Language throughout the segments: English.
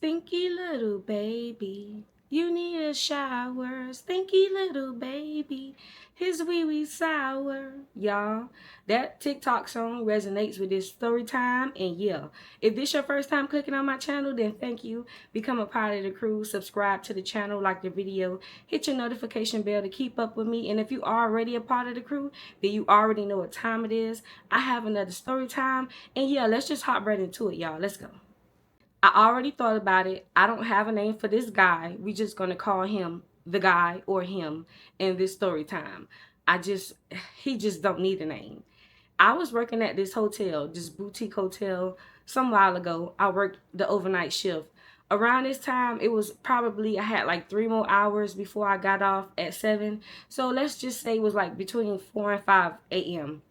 Stinky little baby, you need a shower. Stinky little baby, his wee wee sour. Y'all, that TikTok song resonates with this story time. And yeah, if this your first time clicking on my channel, then thank you. Become a part of the crew. Subscribe to the channel, like the video, hit your notification bell to keep up with me. And if you are already a part of the crew, then you already know what time it is. I have another story time. And yeah, let's just hop right into it, y'all. Let's go. I already thought about it. I don't have a name for this guy. We just gonna call him the guy or him in this story time. He just don't need a name. I was working at this hotel, this boutique hotel, some while ago. I worked the overnight shift. Around this time, it was probably, I had like 3 more hours before I got off at 7. So let's just say it was like between 4 and 5 a.m.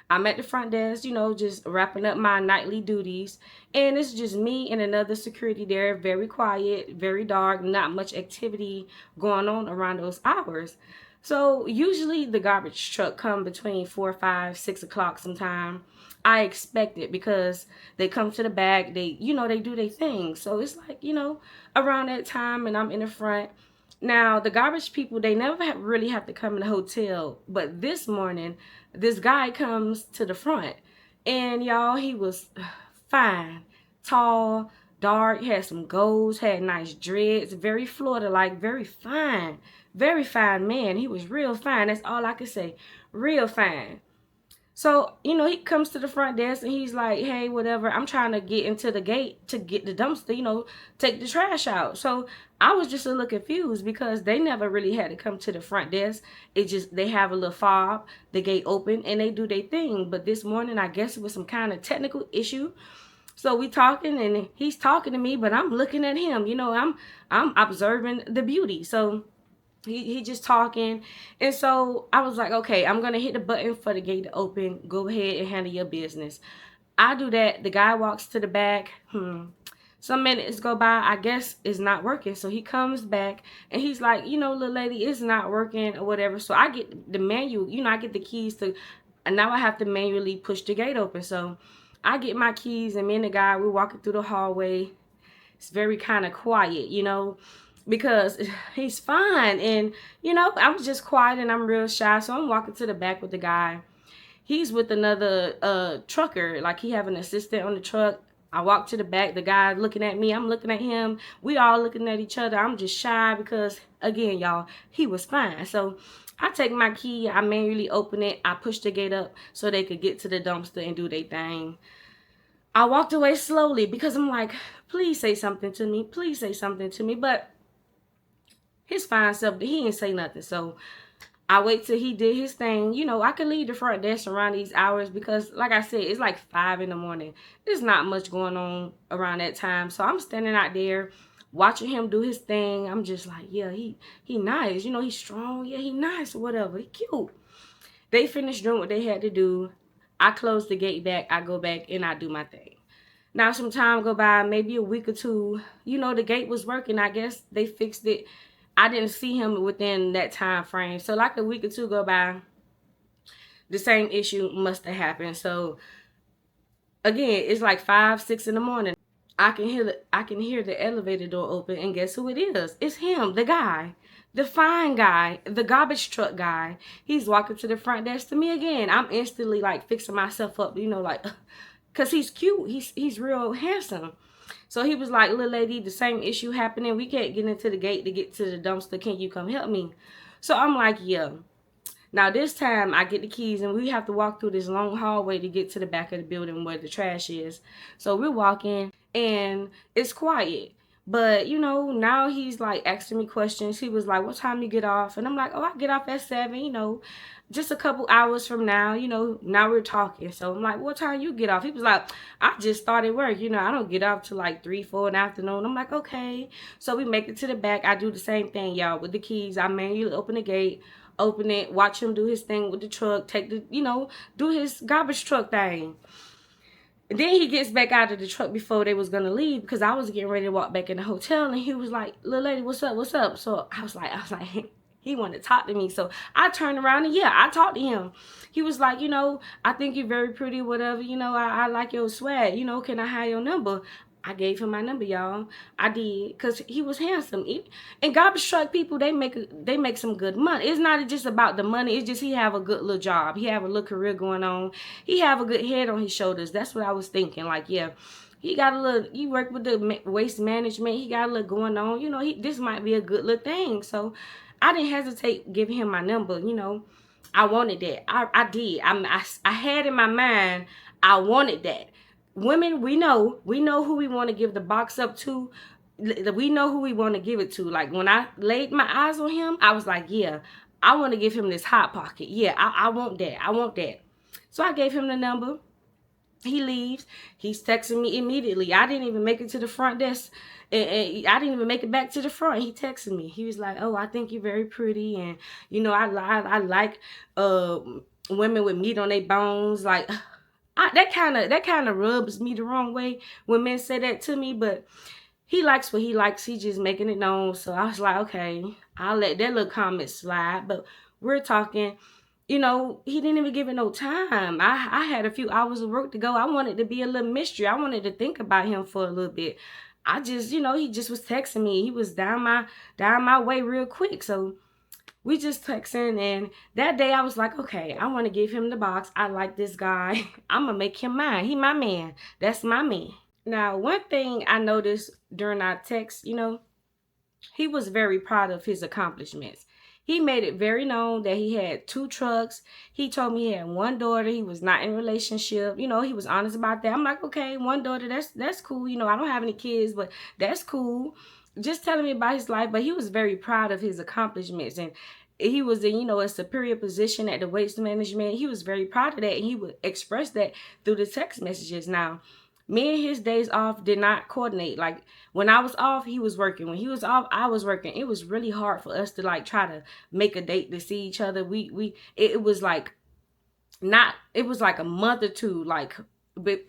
I'm at the front desk, just wrapping up my nightly duties. And it's just me and another security there, very quiet, very dark, not much activity going on around those hours. So usually the garbage truck come between 4, 5, 6 o'clock sometime. I expect it because they come to the back, they do their thing. So it's like, around that time and I'm in the front. Now, the garbage people, they never really have to come in the hotel. But this morning, this guy comes to the front. And y'all, he was fine, tall, dark, had some golds, had nice dreads, very Florida-like, very fine man. He was real fine. That's all I could say. Real fine. So, he comes to the front desk and he's like, hey, whatever, I'm trying to get into the gate to get the dumpster, take the trash out. So I was just a little confused because they never really had to come to the front desk. It just, they have a little fob, the gate open, and they do their thing. But this morning, I guess it was some kind of technical issue. So we talking and he's talking to me, but I'm looking at him, I'm observing the beauty. So he just talking. And so I was like, okay, I'm gonna hit the button for the gate to open. Go ahead and handle your business. I do that. The guy walks to the back. Some minutes go by. I guess it's not working. So he comes back and he's like, little lady, it's not working or whatever. So I get the manual, I get the keys to, and now I have to manually push the gate open. So I get my keys and me and the guy, we're walking through the hallway. It's very kind of quiet, because he's fine. And, I'm just quiet and I'm real shy. So I'm walking to the back with the guy. He's with another trucker. Like he have an assistant on the truck. I walk to the back. The guy looking at me. I'm looking at him. We all looking at each other. I'm just shy because, again, y'all, he was fine. So I take my key. I manually open it. I push the gate up so they could get to the dumpster and do their thing. I walked away slowly because I'm like, please say something to me. Please say something to me. But his fine self, he didn't say nothing. So I wait till he did his thing. I could leave the front desk around these hours because, like I said, it's like 5 in the morning. There's not much going on around that time. So I'm standing out there watching him do his thing. I'm just like, yeah, he nice. He's strong. Yeah, he nice or whatever. He cute. They finished doing what they had to do. I close the gate back. I go back and I do my thing. Now some time go by, maybe a week or two. The gate was working. I guess they fixed it. I didn't see him within that time frame. So like a week or two go by, the same issue must have happened. So again, it's like 5, 6 in the morning. I can hear the elevator door open, and guess who it is? It's him, the guy. The fine guy, the garbage truck guy. He's walking to the front desk to me again. I'm instantly like fixing myself up, like, cause he's cute. He's real handsome. So he was like, little lady, the same issue happening. We can't get into the gate to get to the dumpster. Can you come help me? So I'm like, yeah. Now this time I get the keys and we have to walk through this long hallway to get to the back of the building where the trash is. So we're walking and it's quiet. But, now he's like asking me questions. He was like, what time you get off? And I'm like, oh, I get off at 7, just a couple hours from now, now we're talking. So I'm like, what time you get off? He was like, I just started work. I don't get off till like 3, 4 in the afternoon. I'm like, okay. So we make it to the back. I do the same thing, y'all, with the keys. I manually open the gate, open it, watch him do his thing with the truck, take the, do his garbage truck thing. And then he gets back out of the truck before they was going to leave because I was getting ready to walk back in the hotel. And he was like, little lady, what's up? What's up? So I was like, he wanted to talk to me. So I turned around and yeah, I talked to him. He was like, I think you're very pretty, whatever. I like your swag. Can I have your number? I gave him my number, y'all. I did, because he was handsome. And garbage truck people, they make some good money. It's not just about the money. It's just he have a good little job. He have a little career going on. He have a good head on his shoulders. That's what I was thinking. Like, yeah, he got a little, he worked with the waste management. He got a little going on. You know, this might be a good little thing. So I didn't hesitate giving him my number. You know, I wanted that. I did. I had in my mind, I wanted that. Women, we know who we want to give the box up to. We know who we want to give it to. Like, when I laid my eyes on him, I was like, yeah, I want to give him this hot pocket. Yeah, I want that. I want that. So I gave him the number. He leaves. He's texting me immediately. I didn't even make it to the front desk. And I didn't even make it back to the front. He texted me. He was like, oh, I think you're very pretty. And, you know, I like women with meat on their bones. Like, that kind of rubs me the wrong way when men say that to me. But he likes what he likes. He just making it known. So I was like, okay, I'll let that little comment slide. But we're talking. You know, he didn't even give it no time. I had a few hours of work to go. I wanted to be a little mystery. I wanted to think about him for a little bit. I just, you know, he just was texting me. He was down my way real quick. So we just texting, and that day I was like, okay, I want to give him the box. I like this guy. I'm gonna make him mine. He my man. That's my man. Now, one thing I noticed during our text, you know, he was very proud of his accomplishments. He made it very known that he had 2 trucks. He told me he had 1 daughter. He was not in a relationship. You know, he was honest about that. I'm like, okay, 1 daughter, that's cool. You know, I don't have any kids, but that's cool. Just telling me about his life. But he was very proud of his accomplishments. And he was in, you know, a superior position at the waste management. He was very proud of that. And he would express that through the text messages. Now, me and his days off did not coordinate. Like, when I was off, he was working. When he was off, I was working. It was really hard for us to like try to make a date to see each other. It was like it was like a month or two. Like, but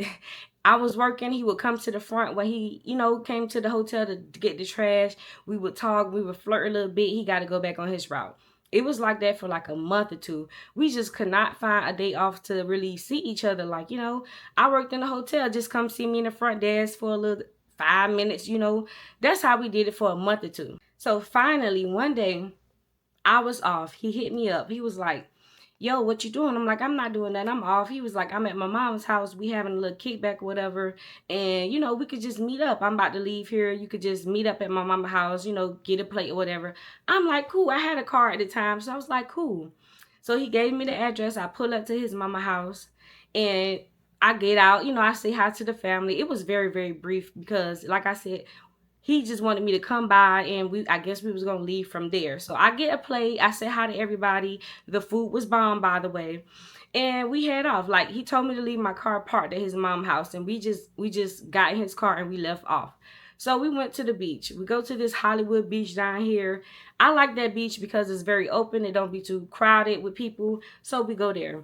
I was working. He would come to the front when he, you know, came to the hotel to get the trash. We would talk. We would flirt a little bit. He got to go back on his route. It was like that for like a month or two. We just could not find a day off to really see each other. Like, you know, I worked in the hotel. Just come see me in the front desk for a little 5 minutes, you know. That's how we did it for a month or two. So finally, one day, I was off. He hit me up. He was like, yo, what you doing? I'm like, I'm not doing that. I'm off. He was like, I'm at my mom's house. We having a little kickback or whatever. And, you know, we could just meet up. I'm about to leave here. You could just meet up at my mama's house, you know, get a plate or whatever. I'm like, cool. I had a car at the time. So I was like, cool. So he gave me the address. I pull up to his mama's house. And I get out. You know, I say hi to the family. It was very, very brief because, like I said, he just wanted me to come by, and I guess we was going to leave from there. So I get a plate. I say hi to everybody. The food was bomb, by the way. And we head off. Like, he told me to leave my car parked at his mom's house, and we just got in his car and we left off. So we went to the beach. We go to this Hollywood beach down here. I like that beach because it's very open. It don't be too crowded with people. So we go there.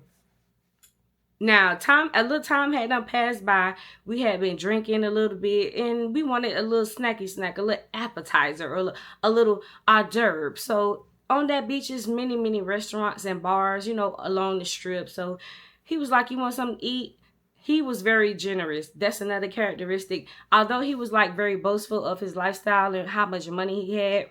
Now, a little time had done passed by. We had been drinking a little bit, and we wanted a little snacky snack, a little appetizer, or a little hors d'oeuvre. So on that beach is many, many restaurants and bars, you know, along the strip. So he was like, you want something to eat? He was very generous. That's another characteristic. Although he was like very boastful of his lifestyle and how much money he had,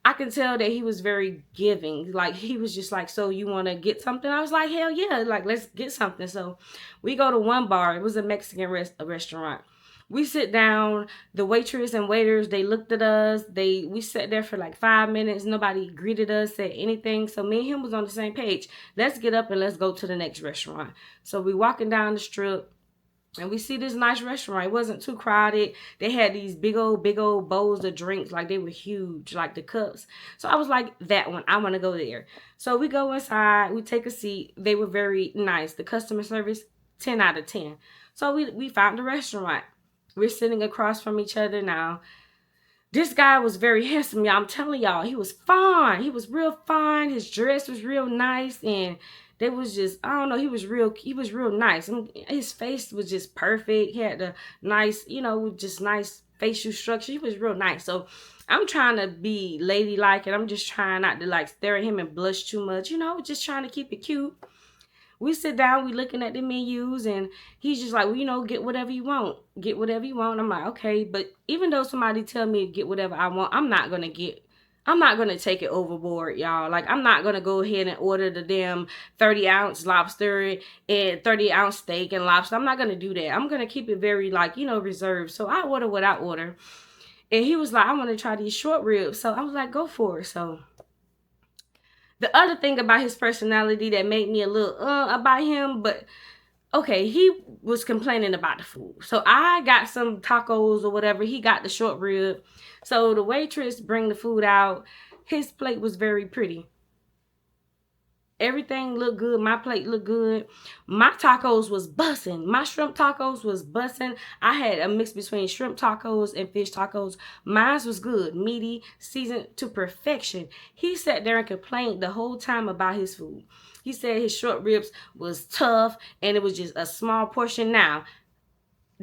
I can tell that he was very giving. Like, he was just like, so you want to get something? I was like, hell yeah. Like, let's get something. So we go to one bar. It was a Mexican restaurant. We sit down. The waitress and waiters, they looked at us. We sat there for like 5 minutes. Nobody greeted us, said anything. So me and him was on the same page. Let's get up and let's go to the next restaurant. So we walking down the strip. And we see this nice restaurant. It wasn't too crowded. They had these big old bowls of drinks. Like, they were huge, like the cups. So I was like, that one, I want to go there. So we go inside. We take a seat. They were very nice. The customer service, 10 out of 10. So we found the restaurant. We're sitting across from each other now. This guy was very handsome, y'all. I'm telling y'all, he was fine. He was real fine. His dress was real nice. And they was just, I don't know, he was real nice. His face was just perfect. He had the nice, you know, just nice facial structure. He was real nice. So I'm trying to be ladylike, and I'm just trying not to like stare at him and blush too much. You know, just trying to keep it cute. We sit down, we looking at the menus, and he's just like, well, you know, get whatever you want. Get whatever you want. I'm like, okay. But even though somebody tell me to get whatever I want, I'm not going to take it overboard, y'all. Like, I'm not going to go ahead and order the damn 30-ounce lobster and 30-ounce steak and lobster. I'm not going to do that. I'm going to keep it very, like, you know, reserved. So I order what I order. And he was like, I want to try these short ribs. So I was like, go for it. So the other thing about his personality that made me a little about him, but okay, he was complaining about the food. So I got some tacos or whatever. He got the short rib. So the waitress bring the food out. His plate was very pretty. Everything looked good. My plate looked good. My tacos was bussin'. My shrimp tacos was bussin'. I had a mix between shrimp tacos and fish tacos. Mine was good, meaty, seasoned to perfection. He sat there and complained the whole time about his food. He said his short ribs was tough and it was just a small portion. Now,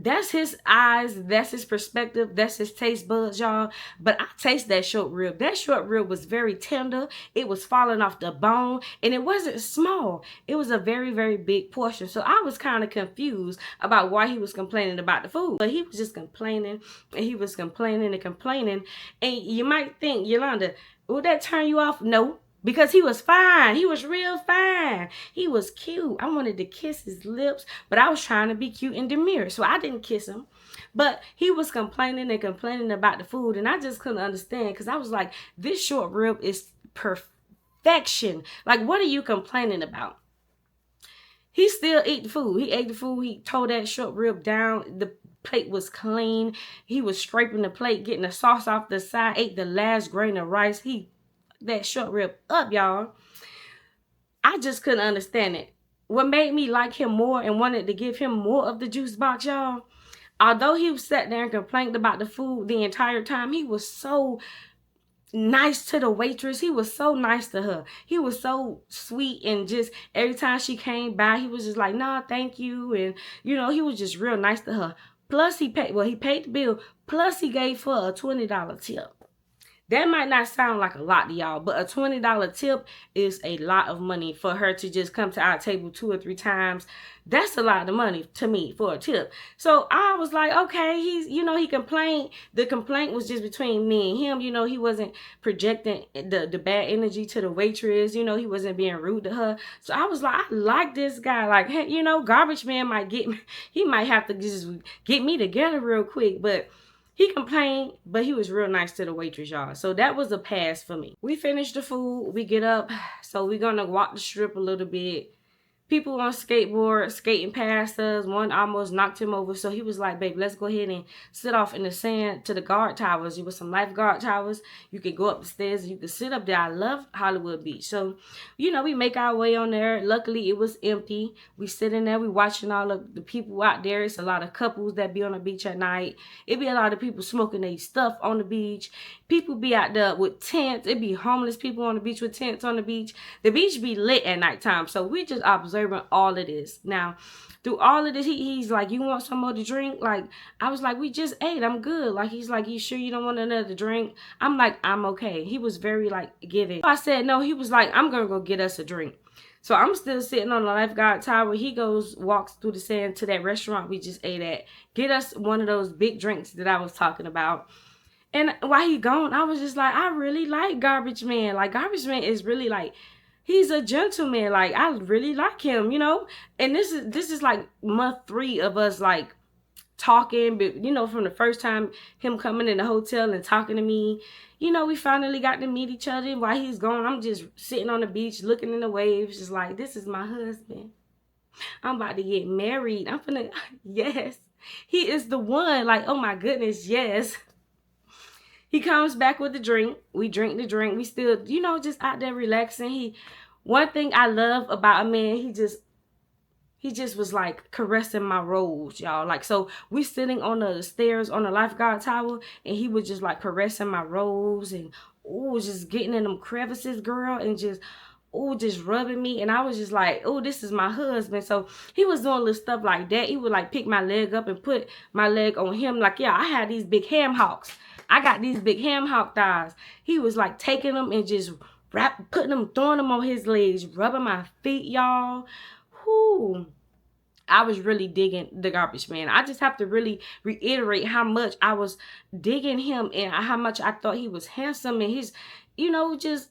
that's his eyes, that's his perspective, that's his taste buds, y'all. But I taste that short rib. That short rib was very tender. It was falling off the bone, and it wasn't small. It was a very, very big portion. So I was kind of confused about why he was complaining about the food. But he was just complaining, and he was complaining and complaining. And you might think, Yolanda, would that turn you off? No. Because he was fine. He was real fine. He was cute. I wanted to kiss his lips, but I was trying to be cute and demure, so I didn't kiss him. But he was complaining and complaining about the food, and I just couldn't understand because I was like, this short rib is perfection. Like, what are you complaining about? He still ate the food. He ate the food. He tore that short rib down. The plate was clean. He was scraping the plate, getting the sauce off the side, ate the last grain of rice. He that short rib up, y'all. I just couldn't understand it. What made me like him more and wanted to give him more of the juice box, y'all, although he sat there and complained about the food the entire time, he was so nice to the waitress. He was so nice to her. He was so sweet, and just every time she came by, he was just like, nah, thank you. And, you know, he was just real nice to her. Plus, he paid the bill. Plus, he gave her a $20 tip. That might not sound like a lot to y'all, but a $20 tip is a lot of money for her to just come to our table 2 or 3 times. That's a lot of money to me for a tip. So I was like, okay, he complained. The complaint was just between me and him. You know, he wasn't projecting the bad energy to the waitress. You know, he wasn't being rude to her. So I was like, I like this guy. Like, hey, you know, garbage man might get me. He might have to just get me together real quick, but he complained, but he was real nice to the waitress, y'all. So that was a pass for me. We finished the food. We get up. So we're going to walk the strip a little bit. People on skateboard skating past us. One almost knocked him over. So he was like, babe, let's go ahead and sit off in the sand to the guard towers. There was some lifeguard towers. You could go up the stairs and you could sit up there. I love Hollywood Beach. So, you know, we make our way on there. Luckily, it was empty. We sitting there. We watching all of the people out there. It's a lot of couples that be on the beach at night. It be a lot of people smoking their stuff on the beach. People be out there with tents. It be homeless people on the beach with tents on the beach. The beach be lit at nighttime. So we just observing all of this. Now, through all of this, he's like, you want some more to drink? Like, I was like, we just ate. I'm good. Like, he's like, you sure you don't want another drink? I'm like, I'm okay. He was very, like, giving. I said, no. He was like, I'm going to go get us a drink. So I'm still sitting on the lifeguard tower. He walks through the sand to that restaurant we just ate at. Get us one of those big drinks that I was talking about. And while he gone, I was just like, I really like Garbage Man. Like, Garbage Man is really like, he's a gentleman. Like, I really like him, you know. And this is like month 3 of us like talking. But, you know, from the first time him coming in the hotel and talking to me, you know, we finally got to meet each other. While he's gone, I'm just sitting on the beach looking in the waves, just like, this is my husband. I'm about to get married. I'm finna, yes, he is the one. Like, oh my goodness, yes. He comes back with the drink. We drink the drink. We still, you know, just out there relaxing. One thing I love about a man, he just was like caressing my rolls, y'all. Like, so we sitting on the stairs on the lifeguard tower, and he was just like caressing my rolls and, oh, just getting in them crevices, girl, and just, oh, just rubbing me. And I was just like, oh, this is my husband. So he was doing little stuff like that. He would like pick my leg up and put my leg on him. Like, yeah, I had these big ham hocks. I got these big ham hock thighs. He was like taking them and just putting them, throwing them on his legs, rubbing my feet, y'all. whoo, I was really digging the garbage man. I just have to really reiterate how much I was digging him and how much I thought he was handsome and he's, just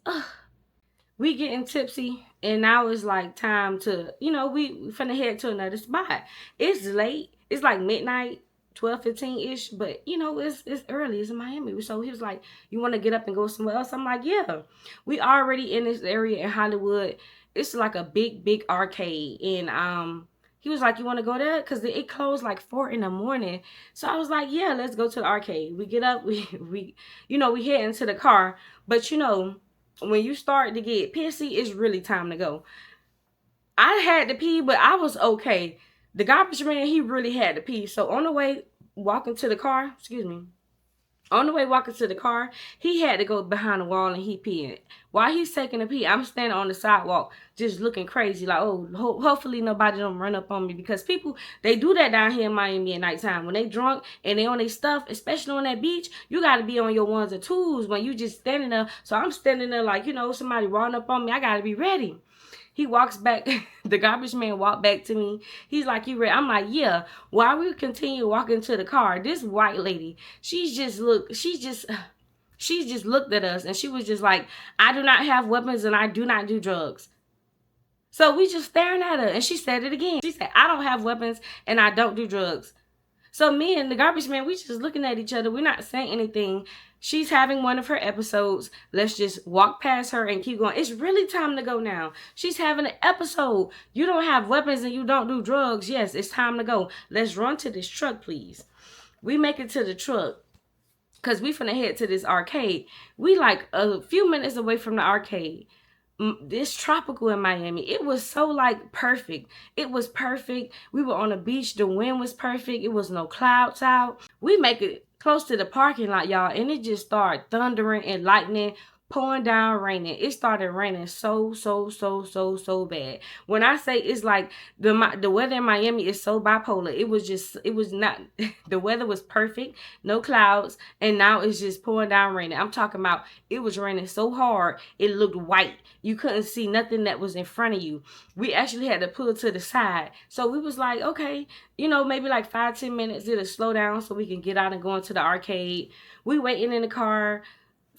we getting tipsy and now it's like time to, we finna head to another spot. It's late. It's like midnight, 12:15-ish, but it's early. It's in Miami. So he was like, you want to get up and go somewhere else? I'm like, yeah. We already in this area in Hollywood. It's like a big arcade. And he was like, you want to go there? Because it closed like 4 in the morning. So I was like, yeah, let's go to the arcade. We get up, we head into the car. But when you start to get pissy, it's really time to go. I had to pee, but I was okay. The garbage man, he really had to pee. So on the way walking to the car, he had to go behind the wall and he peed. While he's taking a pee, I'm standing on the sidewalk just looking crazy. Like, oh, hopefully nobody don't run up on me. Because people, they do that down here in Miami at nighttime. When they drunk and they on their stuff, especially on that beach, you got to be on your ones and twos when you just standing there. So I'm standing there like, somebody running up on me. I got to be ready. He walks back. The garbage man walked back to me. He's like, you ready? I'm like, yeah. While we continue walking to the car, this white lady, she just looked at us and she was just like, I do not have weapons and I do not do drugs. So we just staring at her and she said it again. She said, I don't have weapons and I don't do drugs. So me and the garbage man, we just looking at each other. We're not saying anything. She's having one of her episodes. Let's just walk past her and keep going. It's really time to go now. She's having an episode. You don't have weapons and you don't do drugs. Yes, it's time to go. Let's run to this truck, please. We make it to the truck because we finna head to this arcade. We like a few minutes away from the arcade. It's tropical in Miami. It was so like perfect. It was perfect. We were on the beach. The wind was perfect. It was no clouds out. We make it close to the parking lot, y'all, and it just started thundering and lightning, pouring down, raining. It started raining so bad. When I say it's like the weather in Miami is so bipolar. It was not, the weather was perfect, no clouds, and now it's just pouring down, raining. I'm talking about it was raining so hard, it looked white. You couldn't see nothing that was in front of you. We actually had to pull to the side. So we was like, okay, maybe like 5-10 minutes, it'll slow down so we can get out and go into the arcade. We waiting in the car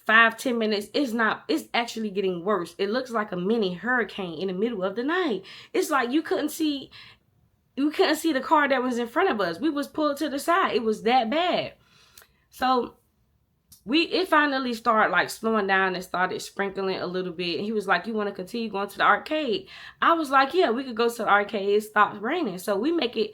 5-10 minutes. It's actually getting worse. It looks like a mini hurricane in the middle of the night. It's like you couldn't see the car that was in front of us. We was pulled to the side. It was that bad. So it finally started like slowing down and started sprinkling a little bit. And he was like, you want to continue going to the arcade? I was like, yeah, we could go to the arcade. It stopped raining. So we make it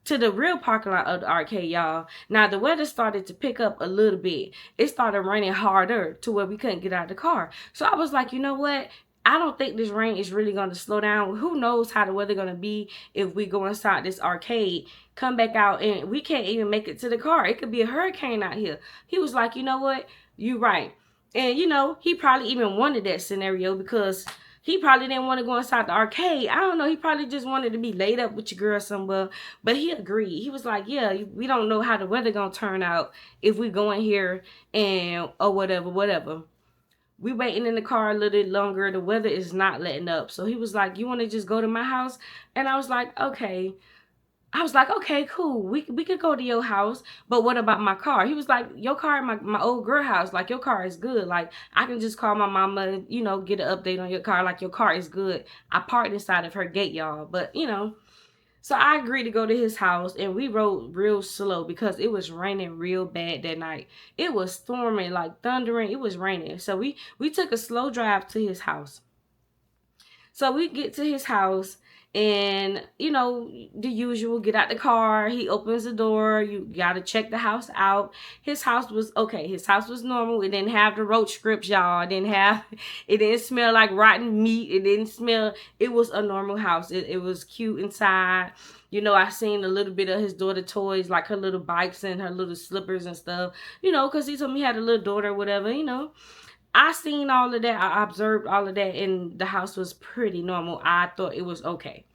to the real parking lot of the arcade, y'all. Now, the weather started to pick up a little bit. It started raining harder to where we couldn't get out of the car. So I was like, you know what? I don't think this rain is really going to slow down. Who knows how the weather going to be if we go inside this arcade, come back out, and we can't even make it to the car. It could be a hurricane out here. He was like, you know what? You right. And, he probably even wanted that scenario because he probably didn't want to go inside the arcade. I don't know. He probably just wanted to be laid up with your girl somewhere. But he agreed. He was like, yeah, we don't know how the weather going to turn out if we go in here or whatever. We waiting in the car a little bit longer. The weather is not letting up. So he was like, you want to just go to my house? And I was like, okay. Okay, cool. We could go to your house, but what about my car? He was like, your car at my old girl house, like your car is good. Like I can just call my mama, get an update on your car. Like your car is good. I parked inside of her gate, y'all. But so I agreed to go to his house and we rode real slow because it was raining real bad that night. It was storming, like thundering. It was raining. So we took a slow drive to his house. So we get to his house and, the usual, get out the car. He opens the door. You got to check the house out. His house was okay. His house was normal. It didn't have the roach scripts, y'all. It didn't smell like rotten meat. It was a normal house. It was cute inside. I seen a little bit of his daughter toys, like her little bikes and her little slippers and stuff, because he told me he had a little daughter or whatever, I seen all of that. I observed all of that, and the house was pretty normal. I thought it was okay.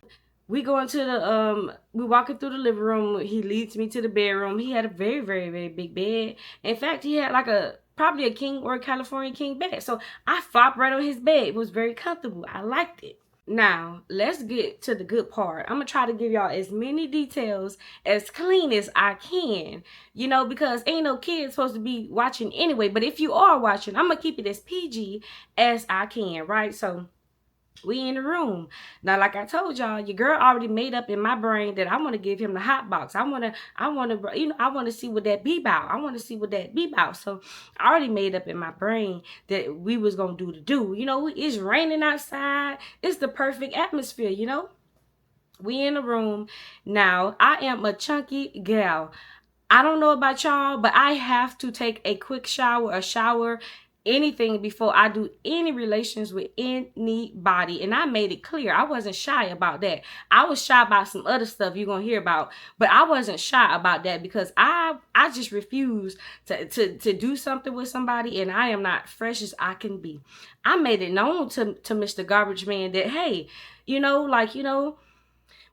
We go into we walking through the living room. He leads me to the bedroom. He had a very, very, very big bed. In fact, he had like probably a king or a California king bed. So I flopped right on his bed. It was very comfortable. I liked it. Now, let's get to the good part. I'm gonna try to give y'all as many details as clean as I can, because ain't no kids supposed to be watching anyway. But if you are watching, I'm gonna keep it as PG as I can, right? So, we in the room now. Like I told y'all, your girl already made up in my brain that I want to give him the hot box. I want to see what that be about. I want to see what that be about. So I already made up in my brain that we was gonna do the do. It's raining outside. It's the perfect atmosphere. We in the room now. I am a chunky gal. I don't know about y'all, but I have to take a quick shower, anything before I do any relations with anybody. And I made it clear. I wasn't shy about that. I was shy about some other stuff you're gonna hear about, but I wasn't shy about that because I just refuse to do something with somebody and I am not fresh as I can be. I made it known to Mr. Garbage Man that, hey,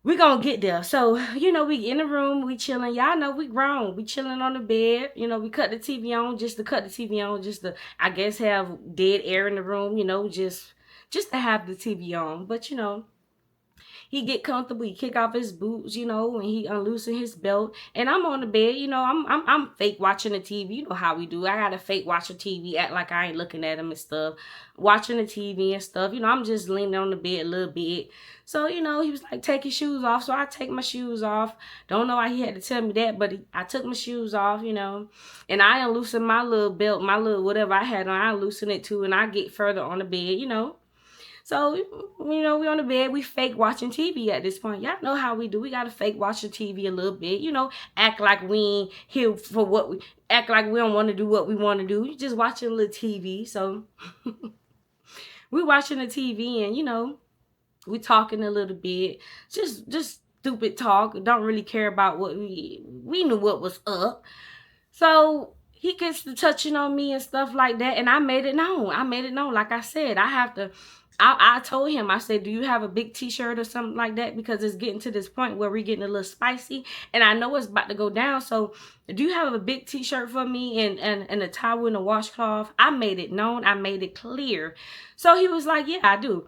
we gonna get there. So, we in the room, we chilling. Y'all know we grown. We chilling on the bed. We cut the TV on just to cut the TV on, just to, I guess, have dead air in the room, just to have the TV on. But, he get comfortable, he kick off his boots, and he unloosen his belt. And I'm on the bed, I'm fake watching the TV. You know how we do. I gotta fake watch the TV, act like I ain't looking at him and stuff. Watching the TV and stuff. I'm just leaning on the bed a little bit. So, he was like, take your shoes off. So I take my shoes off. Don't know why he had to tell me that, but I took my shoes off, and I unloosened my little belt, my little whatever I had on, I loosen it too, and I get further on the bed. So, we on the bed, we fake watching TV at this point. Y'all know how we do. We got to fake watch the TV a little bit, act like we ain't here for act like we don't want to do what we want to do. You just watching a little TV. So, we watching the TV and, we talking a little bit. Just stupid talk. Don't really care about what we knew what was up. So, he gets to touching on me and stuff like that. And I made it known. Like I said, I told him, I said, do you have a big t-shirt or something like that? Because it's getting to this point where we're getting a little spicy. And I know it's about to go down. So do you have a big t-shirt for me and a towel and a washcloth? I made it known. I made it clear. So he was like, yeah, I do.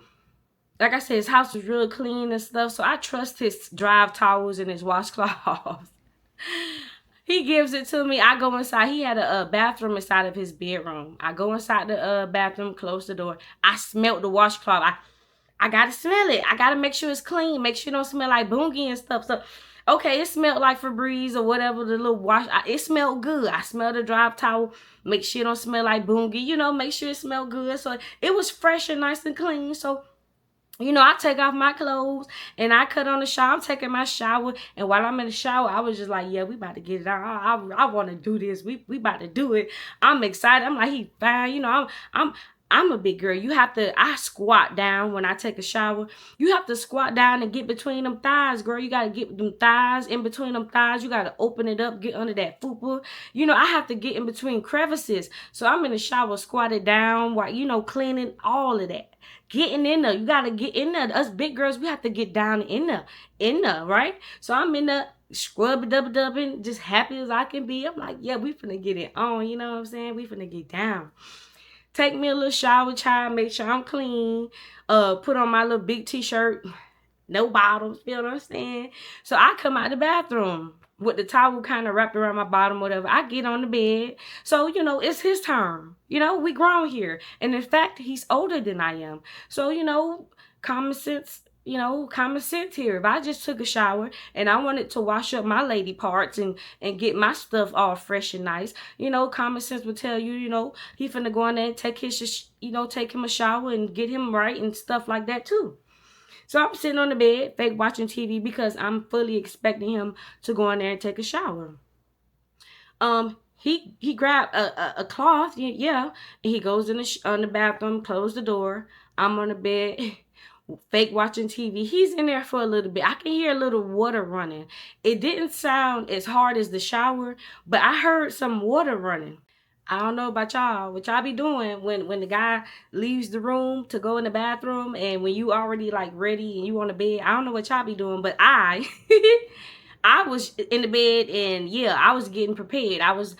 Like I said, his house was real clean and stuff. So I trust his drive towels and his washcloths. He gives it to me. I go inside. He had a bathroom inside of his bedroom. I go inside the bathroom, close the door. I smelled the washcloth. I gotta smell it. I gotta make sure it's clean. Make sure it don't smell like boongie and stuff. So, okay, it smelled like Febreze or whatever, the little wash. It smelled good. I smelled the dry towel. Make sure it don't smell like boongie. Make sure it smelled good. So, it was fresh and nice and clean. So, I take off my clothes and I cut on the shower. I'm taking my shower. And while I'm in the shower, I was just like, yeah, we about to get it out. I want to do this. We about to do it. I'm excited. I'm like, he fine. I'm a big girl. I squat down when I take a shower. You have to squat down and get between them thighs, girl. You got to get them thighs in between them thighs. You got to open it up, get under that fupa. I have to get in between crevices. So I'm in the shower, squatted down while, cleaning all of that. Getting in there. You got to get in there. Us big girls, we have to get down in there, right? So I'm in there, scrub-a-dub-dubbing, just happy as I can be. I'm like, yeah, we finna get it on. You know what I'm saying? We finna get down. Take me a little shower, child, make sure I'm clean. Put on my little big t-shirt. No bottoms, you know what I'm saying? So I come out the bathroom with the towel kind of wrapped around my bottom, whatever. I get on the bed. So, it's his turn. We grown here. And in fact, he's older than I am. So, common sense here. If I just took a shower and I wanted to wash up my lady parts and get my stuff all fresh and nice, common sense would tell you, he finna go in there and take him a shower and get him right and stuff like that too. So I'm sitting on the bed, fake watching TV because I'm fully expecting him to go in there and take a shower. He grabbed a cloth, yeah, and he goes in the bathroom, close the door. I'm on the bed, fake watching TV. He's in there for a little bit. I can hear a little water running. It didn't sound as hard as the shower, but I heard some water running. I don't know about y'all, what y'all be doing when the guy leaves the room to go in the bathroom and when you already like ready and you on the bed. I don't know what y'all be doing, but I was in the bed and yeah, I was getting prepared. I was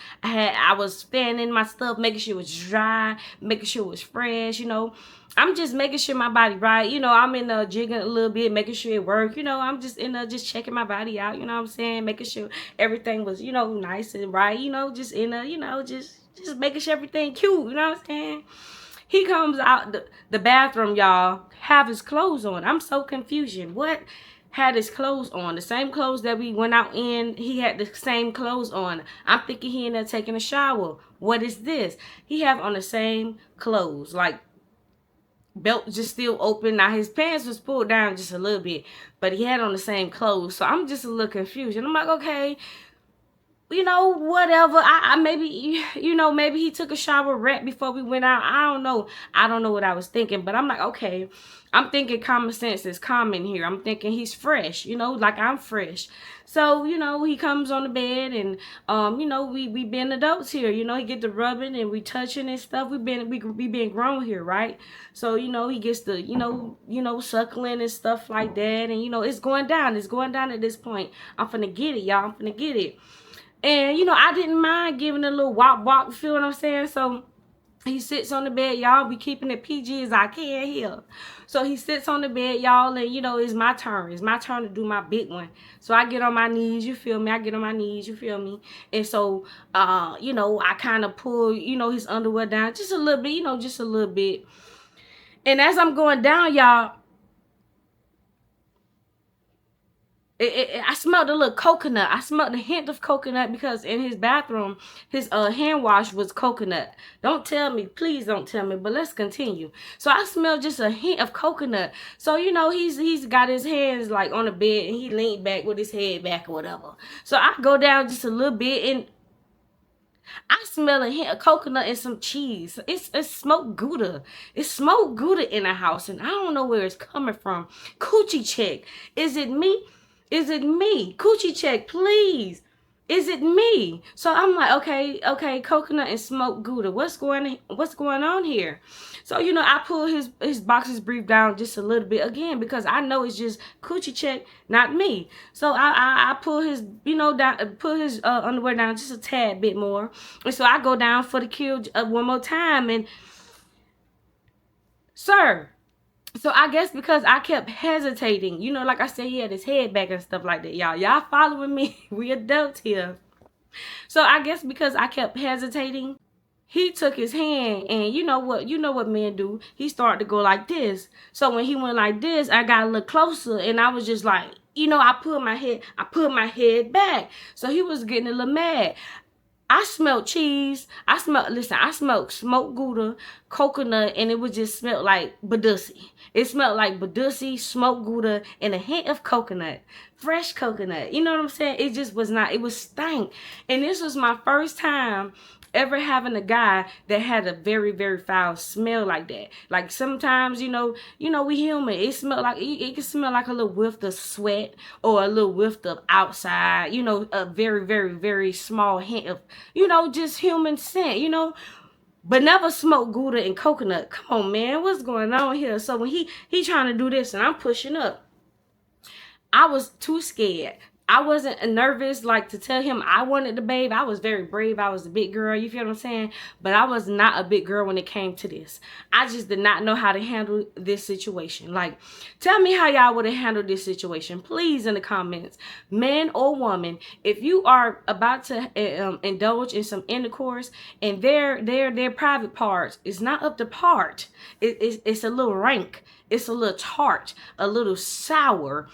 fanning my stuff, making sure it was dry, making sure it was fresh, I'm just making sure my body right. I'm in jigging a little bit, making sure it work. I'm just in just checking my body out. You know what I'm saying? Making sure everything was, nice and right. Just in just making sure everything cute. You know what I'm saying? He comes out the bathroom, y'all, have his clothes on. I'm so confused. What? Had his clothes on, the same clothes that we went out in. He had the same clothes on. I'm thinking he in there taking a shower. What is this? He have on the same clothes, like belt just still open. Now his pants was pulled down just a little bit, but he had on the same clothes. So I'm just a little confused. And I'm like, okay, whatever. I maybe, maybe he took a shower right before we went out. I don't know. I don't know what I was thinking, but I'm like, okay, I'm thinking common sense is common here. I'm thinking he's fresh, like I'm fresh. So, he comes on the bed and, we been adults here, he get the rubbing and we touching and stuff. We been grown here, right? So, he gets the, suckling and stuff like that. And, it's going down. It's going down at this point. I'm finna get it, y'all. I'm finna get it. And, I didn't mind giving a little walk, you feel what I'm saying? So he sits on the bed, y'all. Be keeping it PG as I can here. So he sits on the bed, y'all, and, it's my turn. It's my turn to do my big one. So I get on my knees, you feel me? I get on my knees, you feel me? And so, I kind of pull, his underwear down just a little bit, just a little bit. And as I'm going down, y'all, I smelled a little coconut. I smelled a hint of coconut because in his bathroom, his hand wash was coconut. Don't tell me, please don't tell me, but let's continue. So I smelled just a hint of coconut. So, he's got his hands like on the bed and he leaned back with his head back or whatever. So I go down just a little bit and I smell a hint of coconut and some cheese. It's smoked Gouda. It's smoked Gouda in the house and I don't know where it's coming from. Coochie check. Is it me? Is it me? Coochie check, please. Is it me? So I'm like, okay, coconut and smoked Gouda. What's going on here? So, I pull his boxers brief down just a little bit again because I know it's just coochie check, not me. So I pull his, down, pull his underwear down just a tad bit more. And so I go down for the kill one more time and, sir. So I guess because I kept hesitating, like I said, he had his head back and stuff like that. Y'all following me? We adults here. So I guess because I kept hesitating, he took his hand and you know what men do. He started to go like this. So when he went like this, I got a little closer and I was just like, I put my head back. So he was getting a little mad. I smelled cheese. I smelled smoked Gouda, coconut, and it would just smell like Badussi. It smelled like Badussi, smoked Gouda, and a hint of coconut. Fresh coconut. You know what I'm saying? It just was not, it was stank. And this was my first time ever having a guy that had a very, very foul smell like that. Like sometimes, we human. It smell like it can smell like a little whiff of sweat or a little whiff of outside, a very, very, very small hint of, just human scent, but never smoked Gouda and coconut. Come on, man, what's going on here? So when he trying to do this and I'm pushing up, I was too scared. I wasn't nervous like to tell him I wanted the babe. I was very brave. I was a big girl. You feel what I'm saying? But I was not a big girl when it came to this. I just did not know how to handle this situation. Like, tell me how y'all would have handled this situation. Please in the comments, man or woman, if you are about to indulge in some intercourse and their private parts is not up to part. It's a little rank. It's a little tart, a little sour.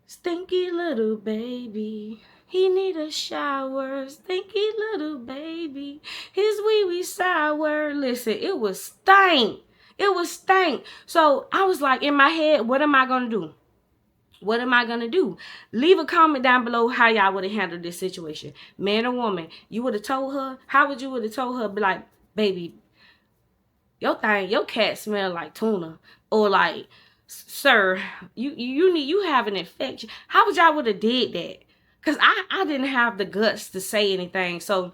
Stinky little baby, he need a shower. Stinky little baby, his wee sour. Listen, it was stank. It was stank. So I was like in my head, what am I gonna do? What am I gonna do? Leave a comment down below how y'all would have handled this situation. Man or woman, you would have told her. How would you would have told her? Be like, baby, your cat smell like tuna, or like, sir, you have an infection. How would y'all would have did that? Because I didn't have the guts to say anything. So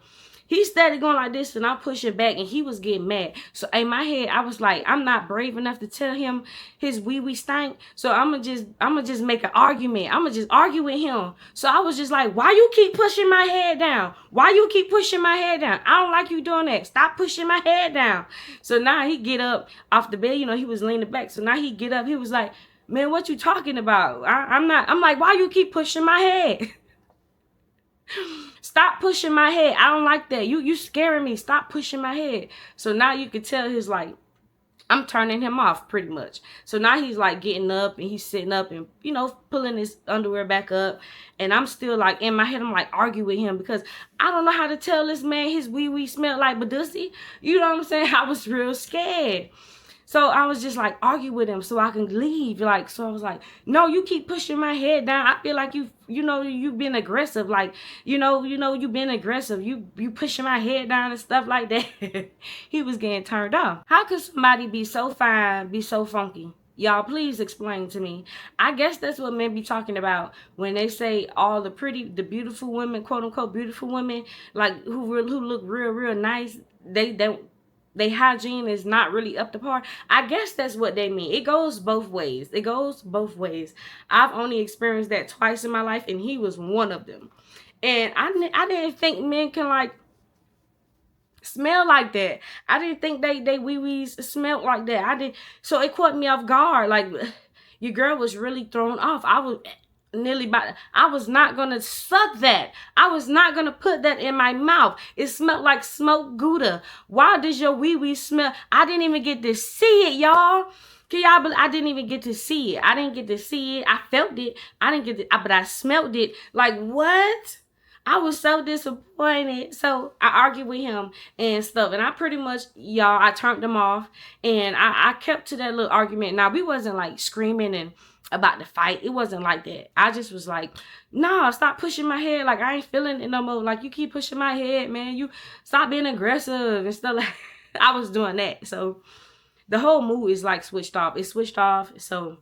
He started going like this, and I pushed it back, and he was getting mad. So in my head, I was like, I'm not brave enough to tell him his wee stank. So I'ma just make an argument. I'ma just argue with him. So I was just like, why you keep pushing my head down? Why you keep pushing my head down? I don't like you doing that. Stop pushing my head down. So now he get up off the bed. You know, he was leaning back. So now he get up. He was like, man, what you talking about? I'm like, why you keep pushing my head? Stop pushing my head. I don't like that. You scaring me. Stop pushing my head. So now you can tell he's like, I'm turning him off pretty much. So now he's like getting up and he's sitting up and, you know, pulling his underwear back up. And I'm still like in my head, I'm like arguing with him because I don't know how to tell this man his wee smelled like badussy. You know what I'm saying? I was real scared. So I was just like argue with him so I can leave. Like, so I was like, no, you keep pushing my head down. I feel like you've been aggressive. Like, you've been aggressive. You pushing my head down and stuff like that. He was getting turned off. How could somebody be so fine, be so funky? Y'all, please explain to me. I guess that's what men be talking about when they say all the beautiful women, quote unquote beautiful women, like who look real nice. They hygiene is not really up to par. I guess that's what they mean. It goes both ways. It goes both ways. I've only experienced that twice in my life, and he was one of them. And I didn't think men can like smell like that. I didn't think they wee-wees smelled like that. So it caught me off guard. Like, your girl was really thrown off. I was not gonna suck that. I was not gonna put that in my mouth. It smelled like smoked Gouda. Why does your wee smell? I didn't even get to see it, y'all. Can y'all believe I didn't even get to see it? I didn't get to see it. I felt it. I didn't get it, but I smelled it. Like, what? I was so disappointed. So I argued with him and stuff. And I pretty much, y'all, I turned him off. And I kept to that little argument. Now, we wasn't like screaming and about the fight. It wasn't like that. I just was like, nah, stop pushing my head. Like, I ain't feeling it no more. Like, you keep pushing my head, man. You stop being aggressive and stuff like I was doing that. So the whole mood is like switched off. It's switched off. So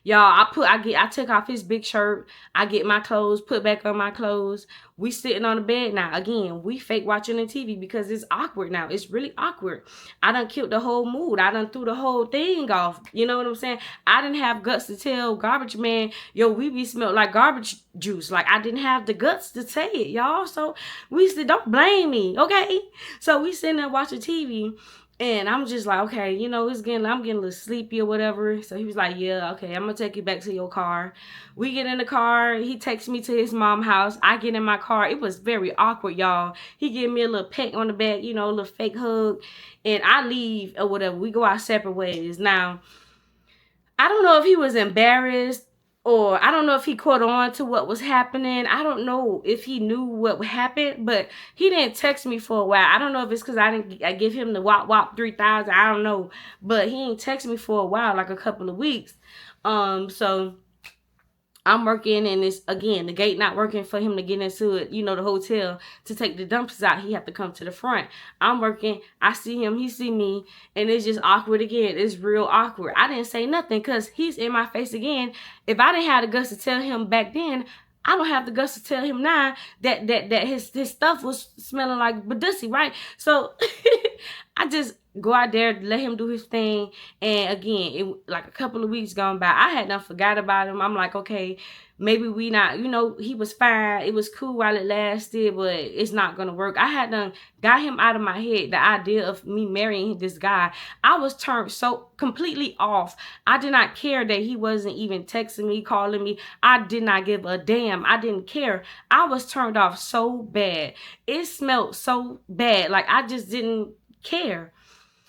y'all, I took off his big shirt. I get my clothes, put back on my clothes. We sitting on the bed now. Again, we fake watching the TV because it's awkward now. It's really awkward. I done killed the whole mood. I done threw the whole thing off. You know what I'm saying? I didn't have guts to tell garbage man, yo, we smelled like garbage juice. Like, I didn't have the guts to say it, y'all. So we said, don't blame me, okay? So we sitting there watching TV. And I'm just like, okay, you know, I'm getting a little sleepy or whatever. So he was like, yeah, okay, I'm going to take you back to your car. We get in the car. He takes me to his mom's house. I get in my car. It was very awkward, y'all. He gave me a little peck on the back, you know, a little fake hug. And I leave or whatever. We go our separate ways. Now, I don't know if he was embarrassed or I don't know if he caught on to what was happening. I don't know if he knew what happened, but he didn't text me for a while. I don't know if it's because I give him the WAP 3000. I don't know, but he ain't text me for a while, like a couple of weeks. So I'm working, and it's, again, the gate not working for him to get into it, you know, the hotel to take the dumpsters out. He have to come to the front. I'm working. I see him. He see me, and it's just awkward again. It's real awkward. I didn't say nothing because he's in my face again. If I didn't have the guts to tell him back then, I don't have the guts to tell him now that his stuff was smelling like badussy, right? So I just go out there, let him do his thing. And again, like a couple of weeks gone by, I had done forgot about him. I'm like, okay, maybe we not, you know, he was fine. It was cool while it lasted, but it's not going to work. I had done got him out of my head, the idea of me marrying this guy. I was turned so completely off. I did not care that he wasn't even texting me, calling me. I did not give a damn. I didn't care. I was turned off so bad. It smelled so bad. Like, I just didn't care.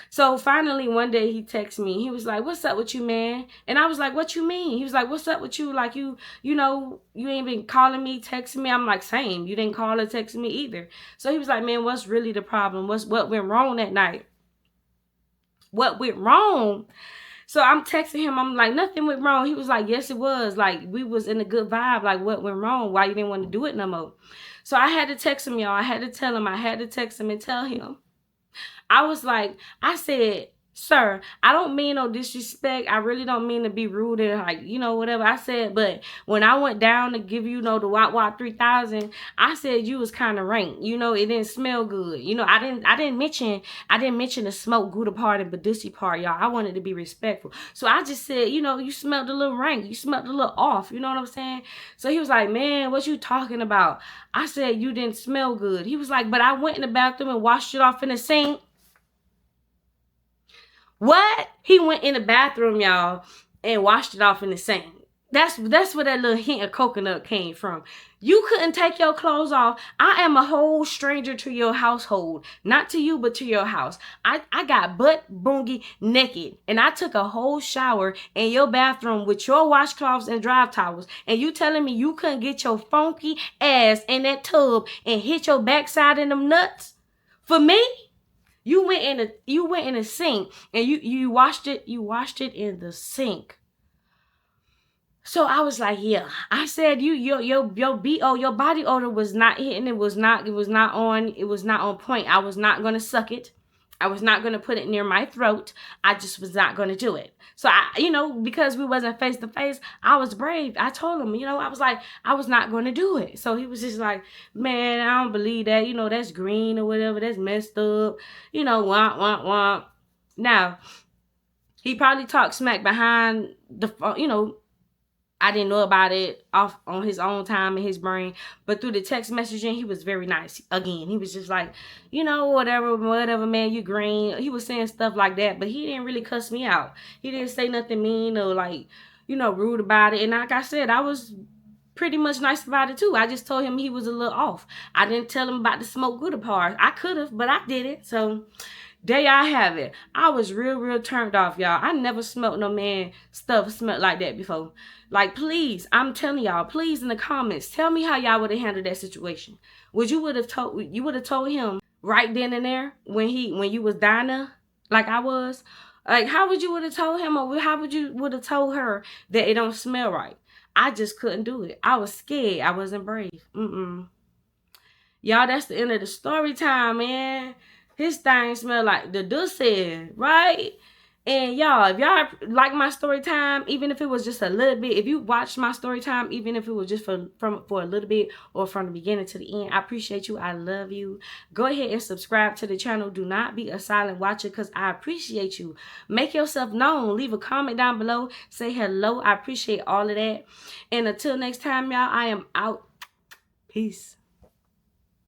So finally one day he texted me. He was like, what's up with you, man? And I was like, what you mean? He was like, what's up with you? Like, you know, you ain't been calling me, texting me. I'm like, same. You didn't call or text me either. So he was like, man, what's really the problem? What went wrong that night? What went wrong? So I'm texting him. I'm like, nothing went wrong. He was like, yes, it was. Like, we was in a good vibe. Like, what went wrong? Why you didn't want to do it no more? So I had to text him, y'all. I had to tell him. I had to text him and tell him. I was like, I said, Sir, I don't mean no disrespect. I really don't mean to be rude and like, whatever I said. But when I went down to give the Watt 3000, I said you was kind of rank. It didn't smell good. I didn't mention the smoke Gouda part and Badusi part, y'all. I wanted to be respectful. So I just said, you smelled a little rank. You smelled a little off. You know what I'm saying? So he was like, man, what you talking about? I said, you didn't smell good. He was like, but I went in the bathroom and washed it off in the sink. What? He went in the bathroom, y'all, and washed it off in the sink. That's where that little hint of coconut came from. You couldn't take your clothes off. I am a whole stranger to your household. Not to you, but to your house. I got butt boongy naked. And I took a whole shower in your bathroom with your washcloths and dry towels. And you telling me you couldn't get your funky ass in that tub and hit your backside in them nuts? For me? You went in the sink and you washed it in the sink. So I was like, yeah. I said your BO, your body odor was not hitting. It was not on point. I was not gonna suck it. I was not gonna put it near my throat. I just was not gonna do it. So because we wasn't face to face, I was brave. I told him, I was like, I was not gonna do it. So he was just like, man, I don't believe that. That's green or whatever. That's messed up. Womp, womp, womp. Now, he probably talked smack behind the phone, I didn't know about it off on his own time in his brain. But through the text messaging, he was very nice. Again, he was just like, whatever, man, you green. He was saying stuff like that, but he didn't really cuss me out. He didn't say nothing mean or like, rude about it. And like I said, I was pretty much nice about it too. I just told him he was a little off. I didn't tell him about the smoke Gouda part. I could have, but I did it. So there y'all have it. I was real turned off, y'all. I never smelled no man stuff smelled like that before. Like, please, I'm telling y'all, please in the comments, tell me how y'all would have handled that situation. You would have told him right then and there when you was dying like I was? Like, how would you would have told him, or how would you would have told her that it don't smell right? I just couldn't do it. I was scared. I wasn't brave. Y'all, that's the end of the story time, man. His thing smell like the Dussy, right? And y'all, if y'all like my story time, even if it was just a little bit, if you watched my story time, even if it was just for a little bit or from the beginning to the end, I appreciate you. I love you. Go ahead and subscribe to the channel. Do not be a silent watcher because I appreciate you. Make yourself known. Leave a comment down below. Say hello. I appreciate all of that. And until next time, y'all, I am out. Peace.